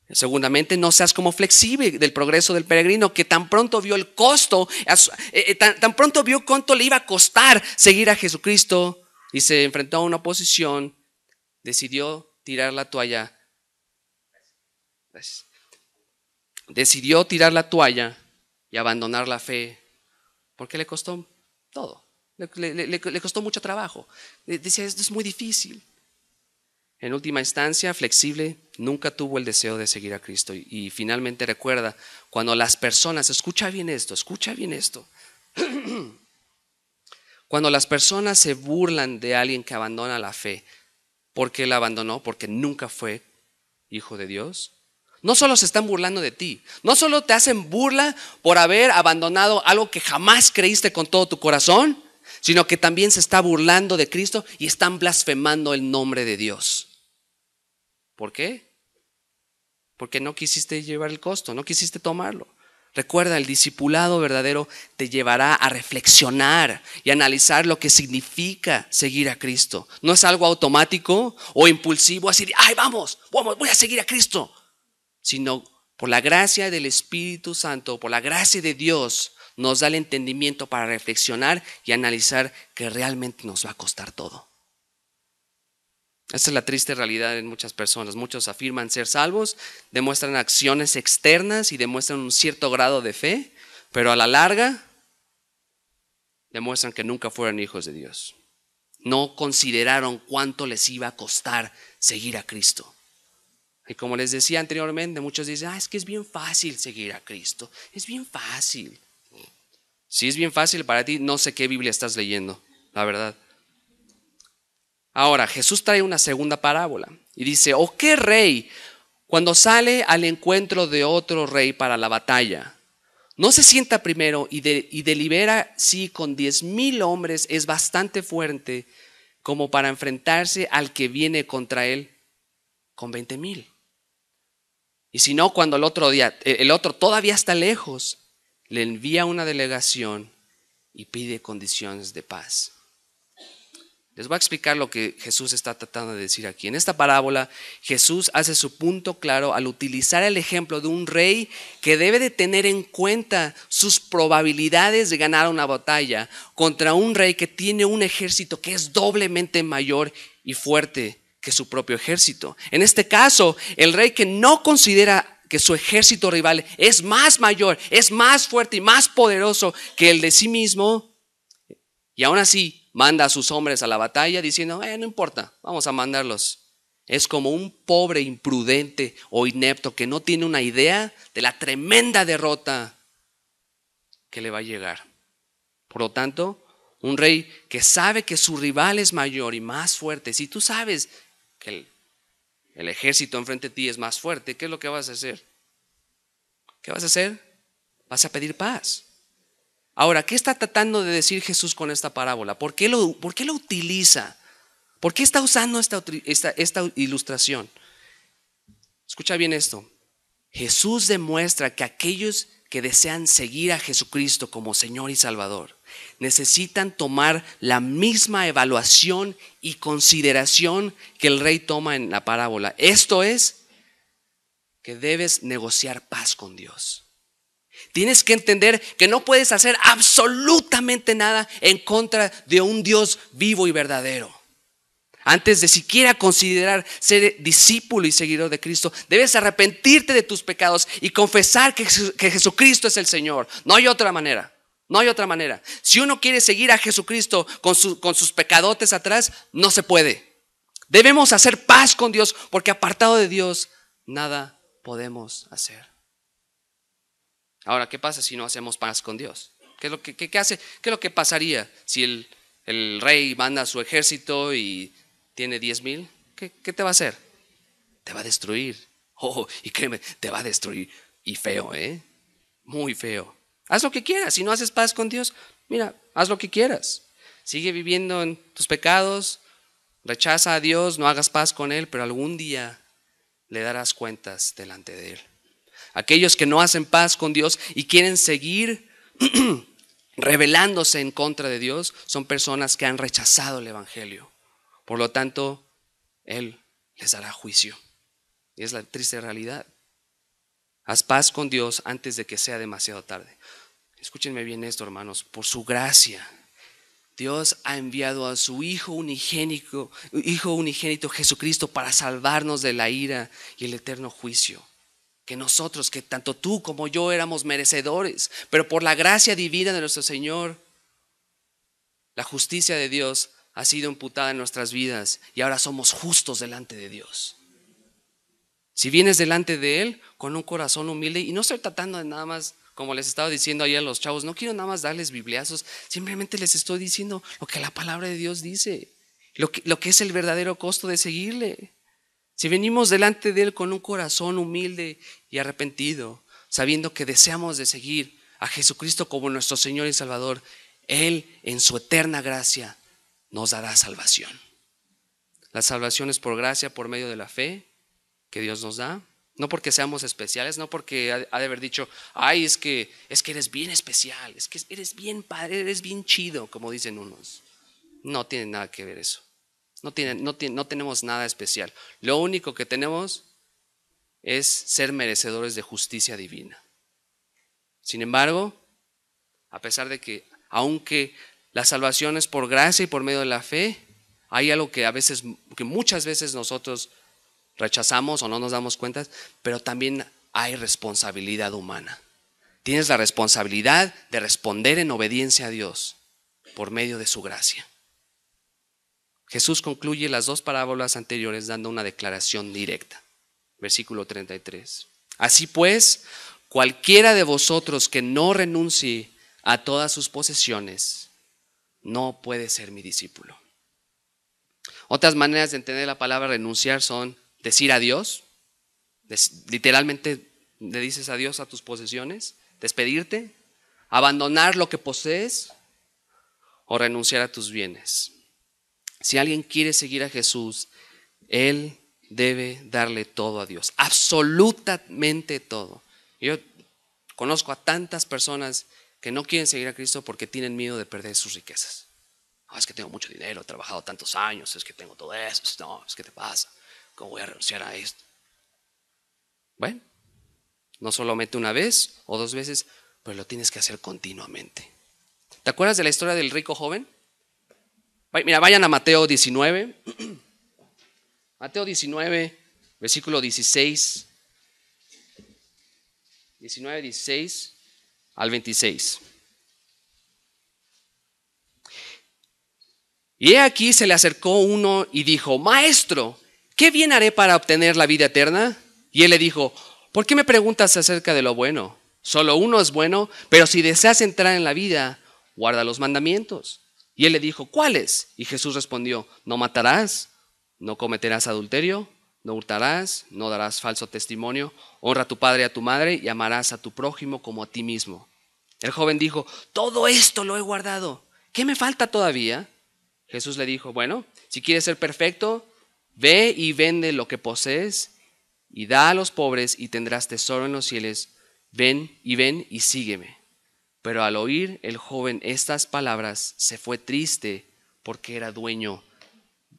Segundamente, no seas como flexible del progreso del peregrino, que tan pronto vio el costo, tan pronto vio cuánto le iba a costar seguir a Jesucristo y se enfrentó a una oposición, decidió tirar la toalla. Decidió tirar la toalla y abandonar la fe, porque le costó todo, le costó mucho trabajo. Decía, esto es muy difícil. En última instancia, flexible, nunca tuvo el deseo de seguir a Cristo. Y finalmente recuerda, cuando las personas, escucha bien esto, cuando las personas se burlan de alguien que abandona la fe, ¿por qué la abandonó? Porque nunca fue hijo de Dios. No solo se están burlando de ti, no solo te hacen burla por haber abandonado algo que jamás creíste con todo tu corazón, sino que también se está burlando de Cristo y están blasfemando el nombre de Dios. ¿Por qué? porque no quisiste llevar el costo, no quisiste tomarlo. Recuerda, el discipulado verdadero te llevará a reflexionar y analizar lo que significa seguir a Cristo. No es algo automático o impulsivo, así de, ¡ay, vamos, voy a seguir a Cristo! Sino por la gracia del Espíritu Santo, por la gracia de Dios, nos da el entendimiento para reflexionar y analizar que realmente nos va a costar todo. Esa es la triste realidad en muchas personas. Muchos afirman ser salvos, demuestran acciones externas y demuestran un cierto grado de fe, pero a la larga demuestran que nunca fueron hijos de Dios. No consideraron cuánto les iba a costar seguir a Cristo. Y como les decía anteriormente, muchos dicen, es que es bien fácil seguir a Cristo. Es bien fácil. Si es bien fácil para ti, no sé qué Biblia estás leyendo, la verdad. Ahora, Jesús trae una segunda parábola y dice, ¿o qué rey cuando sale al encuentro de otro rey para la batalla, no se sienta primero y delibera si con 10,000 hombres es bastante fuerte como para enfrentarse al que viene contra él con 20,000? Y si no, cuando el otro todavía está lejos, le envía una delegación y pide condiciones de paz. Les voy a explicar lo que Jesús está tratando de decir aquí. En esta parábola, Jesús hace su punto claro al utilizar el ejemplo de un rey que debe de tener en cuenta sus probabilidades de ganar una batalla contra un rey que tiene un ejército que es doblemente mayor y fuerte que su propio ejército. En este caso, el rey que no considera que su ejército rival es más mayor, es más fuerte y más poderoso que el de sí mismo, y aún así manda a sus hombres a la batalla diciendo, no importa, vamos a mandarlos. Es como un pobre imprudente o inepto que no tiene una idea de la tremenda derrota que le va a llegar. Por lo tanto, un rey que sabe que su rival es mayor y más fuerte, si tú sabes que el ejército enfrente de ti es más fuerte, ¿qué es lo que vas a hacer? ¿Qué vas a hacer? Vas a pedir paz. Ahora, ¿qué está tratando de decir Jesús con esta parábola? ¿Por qué lo utiliza? ¿Por qué está usando esta ilustración? Escucha bien esto. Jesús demuestra que aquellos que desean seguir a Jesucristo como Señor y Salvador necesitan tomar la misma evaluación y consideración que el rey toma en la parábola. Esto es que debes negociar paz con Dios. Tienes que entender que no puedes hacer absolutamente nada en contra de un Dios vivo y verdadero. Antes de siquiera considerar ser discípulo y seguidor de Cristo, debes arrepentirte de tus pecados y confesar que Jesucristo es el Señor. No hay otra manera. No hay otra manera. Si uno quiere seguir a Jesucristo con sus pecadotes atrás, no se puede. Debemos hacer paz con Dios porque apartado de Dios, nada podemos hacer. Ahora, ¿qué pasa si no hacemos paz con Dios? ¿Qué es lo que pasaría si el rey manda a su ejército y tiene 10,000? ¿Qué te va a hacer? Te va a destruir. Y créeme, te va a destruir. Y feo, muy feo. Haz lo que quieras. Si no haces paz con Dios, mira, haz lo que quieras. Sigue viviendo en tus pecados, rechaza a Dios, no hagas paz con Él, pero algún día le darás cuentas delante de Él. Aquellos que no hacen paz con Dios y quieren seguir rebelándose en contra de Dios son personas que han rechazado el Evangelio. Por lo tanto, Él les dará juicio. Y es la triste realidad. Haz paz con Dios antes de que sea demasiado tarde. Escúchenme bien esto, hermanos. Por su gracia, Dios ha enviado a su Hijo unigénito Jesucristo para salvarnos de la ira y el eterno juicio. Que nosotros, que tanto tú como yo éramos merecedores, pero por la gracia divina de nuestro Señor, la justicia de Dios ha sido imputada en nuestras vidas y ahora somos justos delante de Dios. Si vienes delante de Él con un corazón humilde, y no estoy tratando de nada más, como les estaba diciendo ayer a los chavos, no quiero nada más darles bibliazos, simplemente les estoy diciendo lo que la palabra de Dios dice, lo que es el verdadero costo de seguirle. Si venimos delante de Él con un corazón humilde y arrepentido, sabiendo que deseamos de seguir a Jesucristo como nuestro Señor y Salvador, Él en su eterna gracia nos dará salvación. La salvación es por gracia, por medio de la fe que Dios nos da. No porque seamos especiales, no porque ha de haber dicho, ay, es que eres bien especial, es que eres bien padre, eres bien chido, como dicen unos. No tiene nada que ver eso. No tenemos nada especial. Lo único que tenemos es ser merecedores de justicia divina. Sin embargo, a pesar de que, aunque la salvación es por gracia y por medio de la fe, hay algo que muchas veces nosotros rechazamos o no nos damos cuenta, pero también hay responsabilidad humana. Tienes la responsabilidad de responder en obediencia a Dios por medio de su gracia. Jesús concluye las dos parábolas anteriores dando una declaración directa. Versículo 33. Así pues, cualquiera de vosotros que no renuncie a todas sus posesiones, no puede ser mi discípulo. Otras maneras de entender la palabra renunciar son decir adiós. Literalmente le dices adiós a tus posesiones, despedirte, abandonar lo que posees o renunciar a tus bienes. Si alguien quiere seguir a Jesús, él debe darle todo a Dios, absolutamente todo. Yo conozco a tantas personas que no quieren seguir a Cristo porque tienen miedo de perder sus riquezas. Es que tengo mucho dinero, he trabajado tantos años, es que tengo todo eso. No, es que te pasa, ¿cómo voy a renunciar a esto? Bueno, no solamente una vez o dos veces, pero lo tienes que hacer continuamente. ¿Te acuerdas de la historia del rico joven? Mira, vayan a Mateo 19. Mateo 19, versículo 16. 19, 16 al 26. Y he aquí se le acercó uno y dijo: Maestro, ¿qué bien haré para obtener la vida eterna? Y él le dijo: ¿por qué me preguntas acerca de lo bueno? Solo uno es bueno, pero si deseas entrar en la vida, guarda los mandamientos. Y él le dijo: ¿cuáles? Y Jesús respondió: no matarás, no cometerás adulterio, no hurtarás, no darás falso testimonio, honra a tu padre y a tu madre y amarás a tu prójimo como a ti mismo. El joven dijo: todo esto lo he guardado, ¿qué me falta todavía? Jesús le dijo: bueno, si quieres ser perfecto, ve y vende lo que posees y da a los pobres y tendrás tesoro en los cielos. Ven y sígueme. Pero al oír el joven estas palabras, se fue triste porque era dueño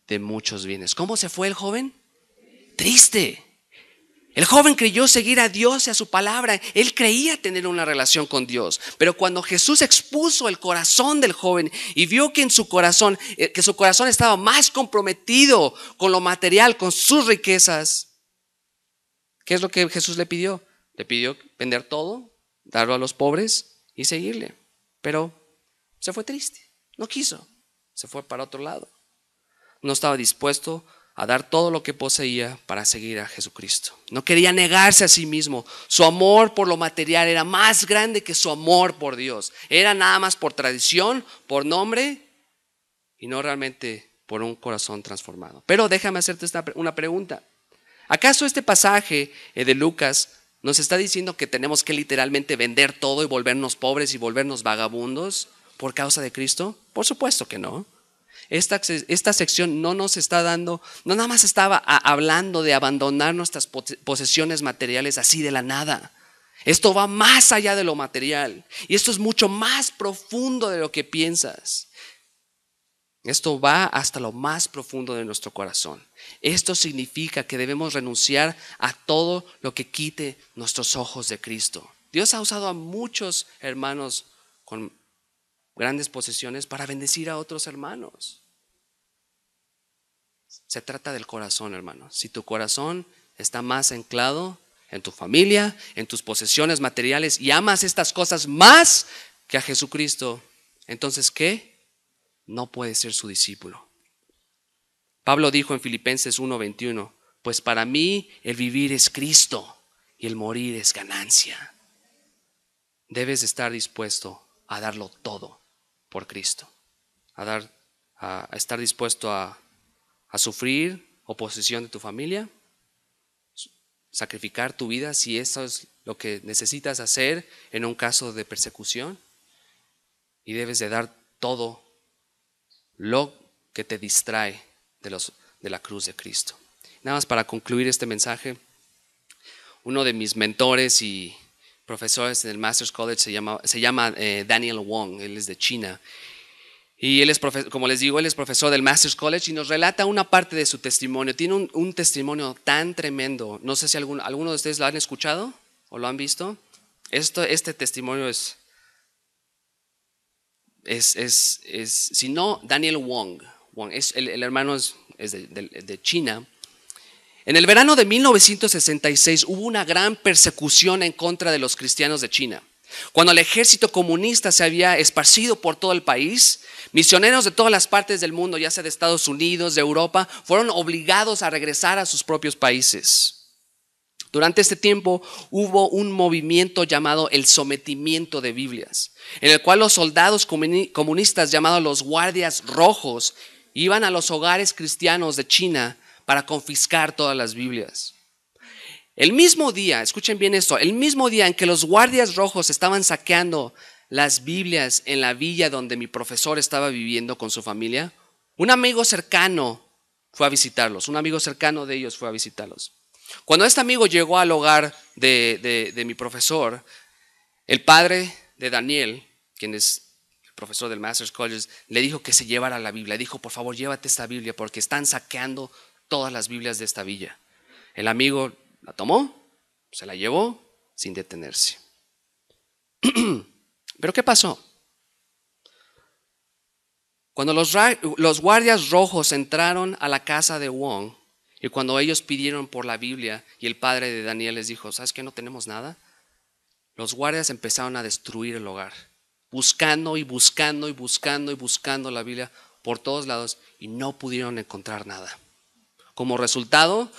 de muchos bienes. ¿Cómo se fue el joven? Triste. El joven creyó seguir a Dios y a su palabra. Él creía tener una relación con Dios. Pero cuando Jesús expuso el corazón del joven y vio que en su corazón estaba más comprometido con lo material, con sus riquezas, ¿qué es lo que Jesús le pidió? Le pidió vender todo, darlo a los pobres y seguirle. Pero se fue triste, no quiso, se fue para otro lado. No estaba dispuesto a dar todo lo que poseía para seguir a Jesucristo. No quería negarse a sí mismo. Su amor por lo material era más grande que su amor por Dios. Era nada más por tradición, por nombre y no realmente por un corazón transformado. Pero déjame hacerte una pregunta. ¿Acaso este pasaje de Lucas nos está diciendo que tenemos que literalmente vender todo y volvernos pobres y volvernos vagabundos por causa de Cristo? Por supuesto que no. Esta sección no nos está dando, no nada más estaba hablando de abandonar nuestras posesiones materiales así de la nada. Esto va más allá de lo material y esto es mucho más profundo de lo que piensas. Esto va hasta lo más profundo de nuestro corazón. Esto significa que debemos renunciar a todo lo que quite nuestros ojos de Cristo. Dios ha usado a muchos hermanos con grandes posesiones para bendecir a otros hermanos. Se trata del corazón, hermanos. Si tu corazón está más anclado en tu familia, en tus posesiones materiales y amas estas cosas más que a Jesucristo, entonces ¿qué? No puedes ser su discípulo. Pablo dijo en Filipenses 1:21, pues para mí el vivir es Cristo y el morir es ganancia. Debes estar dispuesto a darlo todo por Cristo, a estar dispuesto a sufrir oposición de tu familia, sacrificar tu vida si eso es lo que necesitas hacer en un caso de persecución, y debes de dar todo lo que te distrae de la cruz de Cristo. Nada más para concluir este mensaje, uno de mis mentores y profesores en el Master's College se llama Daniel Wong. Él es de China. Y él es, como les digo, él es profesor del Master's College y nos relata una parte de su testimonio. Tiene un testimonio tan tremendo. No sé si alguno de ustedes lo han escuchado o lo han visto. Este testimonio si no, Daniel Wong. El hermano es de China. En el verano de 1966 hubo una gran persecución en contra de los cristianos de China. Cuando el ejército comunista se había esparcido por todo el país, misioneros de todas las partes del mundo, ya sea de Estados Unidos, de Europa, fueron obligados a regresar a sus propios países. Durante este tiempo hubo un movimiento llamado el sometimiento de Biblias, en el cual los soldados comunistas llamados los guardias rojos iban a los hogares cristianos de China para confiscar todas las Biblias. El mismo día, escuchen bien esto, el mismo día en que los guardias rojos estaban saqueando las Biblias en la villa donde mi profesor estaba viviendo con su familia, un amigo cercano fue a visitarlos, un amigo cercano de ellos fue a visitarlos. Cuando este amigo llegó al hogar de mi profesor, el padre de Daniel, quien es el profesor del Master's College, le dijo que se llevara la Biblia. Dijo, por favor, llévate esta Biblia porque están saqueando todas las Biblias de esta villa. El amigo la tomó, se la llevó sin detenerse. ¿Pero qué pasó? Cuando los guardias rojos entraron a la casa de Wong y cuando ellos pidieron por la Biblia y el padre de Daniel les dijo, ¿sabes qué? No tenemos nada. Los guardias empezaron a destruir el hogar, buscando la Biblia por todos lados y no pudieron encontrar nada. Como resultado,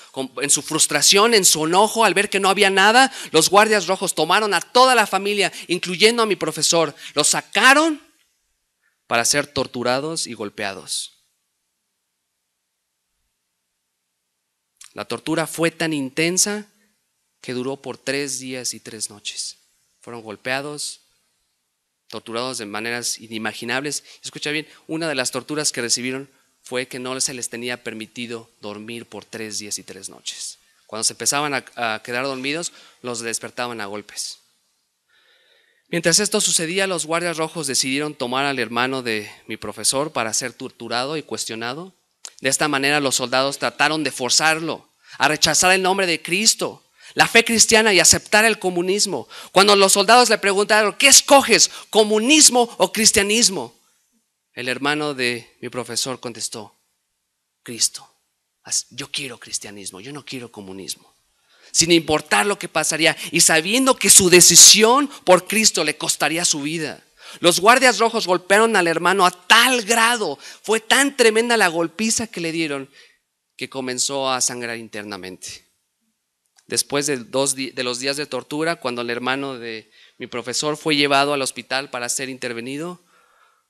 en su frustración, en su enojo, al ver que no había nada, los guardias rojos tomaron a toda la familia, incluyendo a mi profesor, los sacaron para ser torturados y golpeados. La tortura fue tan intensa que duró por 3 días y 3 noches. Fueron golpeados, torturados de maneras inimaginables. Escucha bien, una de las torturas que recibieron fue que no se les tenía permitido dormir por 3 días y 3 noches. Cuando se empezaban a quedar dormidos, los despertaban a golpes. Mientras esto sucedía, los guardias rojos decidieron tomar al hermano de mi profesor para ser torturado y cuestionado. De esta manera los soldados trataron de forzarlo a rechazar el nombre de Cristo, la fe cristiana y aceptar el comunismo. Cuando los soldados le preguntaron, ¿qué escoges, comunismo o cristianismo? El hermano de mi profesor contestó, Cristo. Yo quiero cristianismo, yo no quiero comunismo. Sin importar lo que pasaría y sabiendo que su decisión por Cristo le costaría su vida. Los guardias rojos golpearon al hermano a tal grado, fue tan tremenda la golpiza que le dieron que comenzó a sangrar internamente. Después de los días de tortura, cuando el hermano de mi profesor fue llevado al hospital para ser intervenido,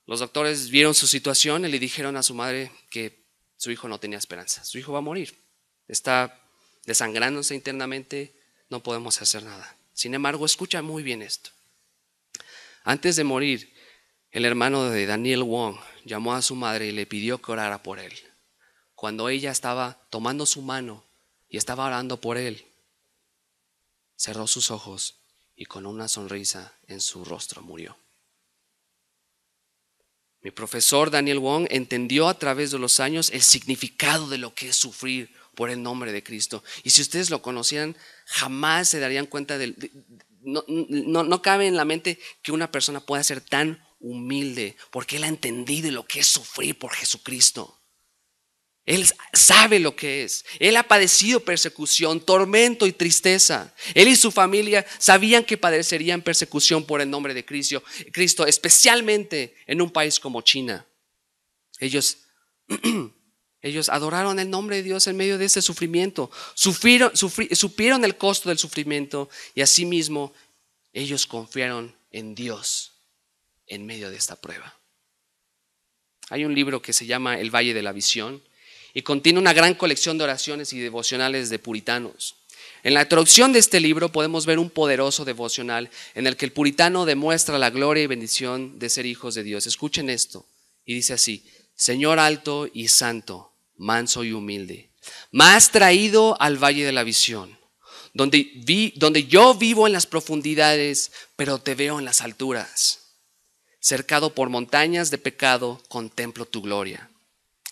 los doctores vieron su situación y le dijeron a su madre que su hijo no tenía esperanza. Su hijo va a morir, está desangrándose internamente, no podemos hacer nada. Sin embargo, escucha muy bien esto. Antes de morir, el hermano de Daniel Wong llamó a su madre y le pidió que orara por él. Cuando ella estaba tomando su mano y estaba orando por él, cerró sus ojos y con una sonrisa en su rostro murió. Mi profesor Daniel Wong entendió a través de los años el significado de lo que es sufrir por el nombre de Cristo. Y si ustedes lo conocieran, jamás se darían cuenta no cabe en la mente que una persona pueda ser tan humilde porque él ha entendido lo que es sufrir por Jesucristo. Él sabe lo que es. Él ha padecido persecución, tormento y tristeza. Él y su familia sabían que padecerían persecución por el nombre de Cristo, especialmente en un país como China. Ellos adoraron el nombre de Dios en medio de ese sufrimiento. Supieron el costo del sufrimiento y asimismo ellos confiaron en Dios en medio de esta prueba. Hay un libro que se llama El Valle de la Visión y contiene una gran colección de oraciones y devocionales de puritanos. En la introducción de este libro podemos ver un poderoso devocional en el que el puritano demuestra la gloria y bendición de ser hijos de Dios. Escuchen esto y dice así: Señor alto y santo, manso y humilde, me has traído al valle de la visión, donde yo vivo en las profundidades, pero te veo en las alturas. Cercado por montañas de pecado, contemplo tu gloria.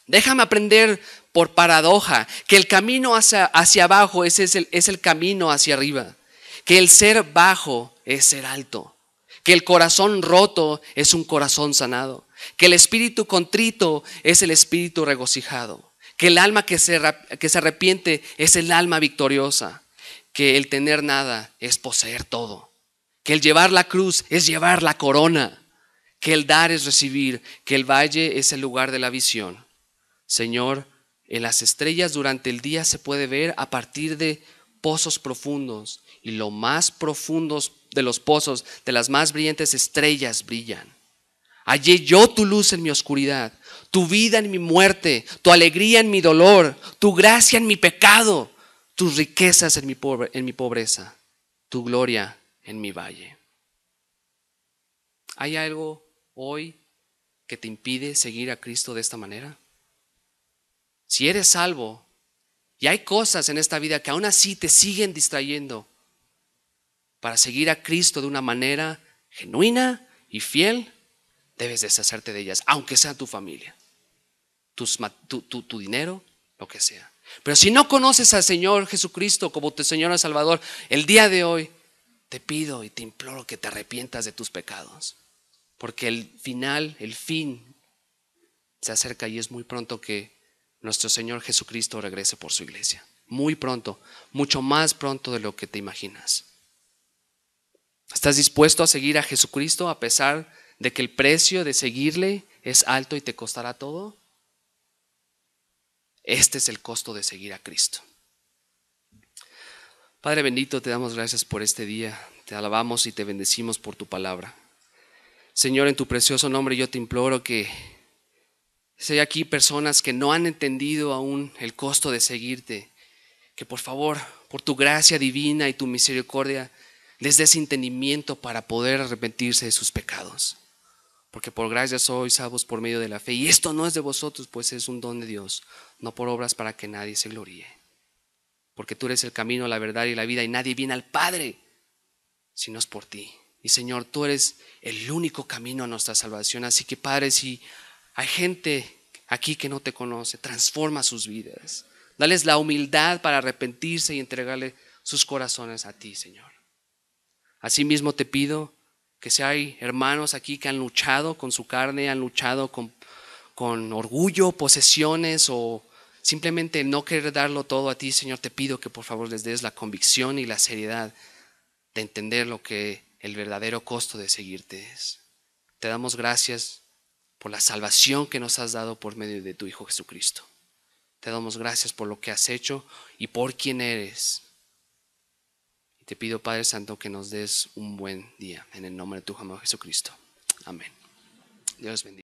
Déjame aprender por paradoja que el camino hacia abajo es el camino hacia arriba. Que el ser bajo es ser alto. Que el corazón roto es un corazón sanado. Que el espíritu contrito es el espíritu regocijado. Que el alma que se arrepiente es el alma victoriosa. Que el tener nada es poseer todo. Que el llevar la cruz es llevar la corona. Que el dar es recibir. Que el valle es el lugar de la visión. Señor, en las estrellas durante el día se puede ver a partir de pozos profundos, y lo más profundos de los pozos, de las más brillantes estrellas brillan. Hallé yo tu luz en mi oscuridad, tu vida en mi muerte, tu alegría en mi dolor, tu gracia en mi pecado, tus riquezas en mi pobreza, tu gloria en mi valle. ¿Hay algo hoy que te impide seguir a Cristo de esta manera? Si eres salvo y hay cosas en esta vida que aún así te siguen distrayendo para seguir a Cristo de una manera genuina y fiel, debes deshacerte de ellas, aunque sea tu familia, tu dinero, lo que sea. Pero si no conoces al Señor Jesucristo como tu Señor y Salvador, el día de hoy te pido y te imploro que te arrepientas de tus pecados, porque el fin se acerca y es muy pronto que nuestro Señor Jesucristo regrese por su iglesia. Muy pronto, mucho más pronto de lo que te imaginas. ¿Estás dispuesto a seguir a Jesucristo a pesar de que el precio de seguirle es alto y te costará todo? Este es el costo de seguir a Cristo. Padre bendito, te damos gracias por este día. Te alabamos y te bendecimos por tu palabra. Señor, en tu precioso nombre yo te imploro que si hay aquí personas que no han entendido aún el costo de seguirte, que por favor, por tu gracia divina y tu misericordia, les des entendimiento para poder arrepentirse de sus pecados. Porque por gracia sois salvos por medio de la fe. Y esto no es de vosotros, pues es un don de Dios, no por obras para que nadie se gloríe. Porque tú eres el camino, la verdad y la vida, y nadie viene al Padre si no es por ti. Y Señor, tú eres el único camino a nuestra salvación. Así que Padre, si hay gente aquí que no te conoce, transforma sus vidas. Dales la humildad para arrepentirse y entregarle sus corazones a ti, Señor. Asimismo te pido que si hay hermanos aquí que han luchado con su carne, han luchado con orgullo, posesiones o simplemente no querer darlo todo a ti, Señor, te pido que por favor les des la convicción y la seriedad de entender lo que el verdadero costo de seguirte es. Te damos gracias por la salvación que nos has dado por medio de tu Hijo Jesucristo. Te damos gracias por lo que has hecho y por quién eres. Y te pido, Padre Santo, que nos des un buen día en el nombre de tu amado Jesucristo. Amén. Dios bendiga.